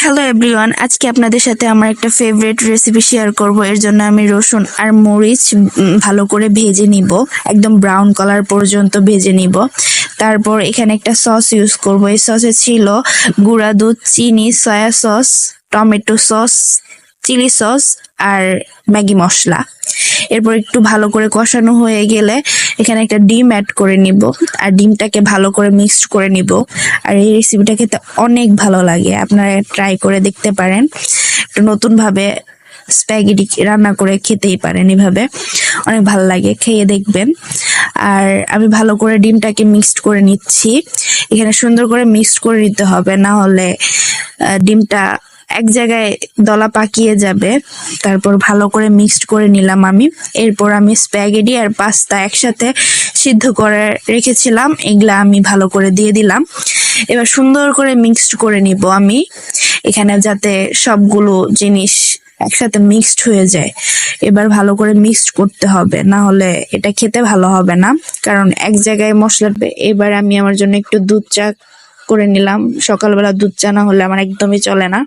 Hello everyone, আজকে আপনাদের সাথে আমার একটা ফেভারিট রেসিপি শেয়ার করব। এর জন্য আমি রসুন আর মরিচ ভালো করে ভেজে নিব, একদম ব্রাউন কালার পর্যন্ত ভেজে নিব। তারপর এখানে একটা সস ইউজ করব। এই সসে ছিল গুঁড়া দুধ, চিনি, soya sauce, tomato sauce, chilli sauce আর ম্যাগি মশলা। এরপর একটু ভালো করে কষানো হয়ে গেলে এখানে একটা ডিম অ্যাড করে নিব আর ডিমটাকে ভালো করে মিক্সড করে নিব। আর এই রেসিপিটা খেতে অনেক ভালো লাগে, আপনারা ট্রাই করে দেখতে পারেন। একটু নতুন ভাবে স্প্যাগেটি রান্না করে খেতেই পারেন, এভাবে অনেক ভালো লাগে, খেয়ে দেখবেন। আর আমি ভালো করে ডিমটাকে মিক্সড করে নিচ্ছি। এখানে সুন্দর করে মিক্সড করে নিতে হবে, না হলে ডিমটা এক জায়গায় দলা পাকিয়ে যাবে। তারপর ভালো করে মিক্সড করে নিলাম আমি। এরপর আমি স্প্যাগেটি আর পাস্তা একসাথে সিদ্ধ করে রেখেছিলাম, এগুলা আমি ভালো করে দিয়ে দিলাম। এবার সুন্দর করে মিক্সড করে নিব আমি, এখানে যাতে সবগুলো জিনিস একসাথে মিক্সড হয়ে যায়। এবার ভালো করে মিক্সড করতে হবে, না হলে এটা খেতে ভালো হবে না, কারণ এক জায়গায় মশলা। এবার আমি আমার জন্য একটু দুধ চা করে নিলাম। সকালবেলা দুধ চা না হলে আমার একদমই চলে না।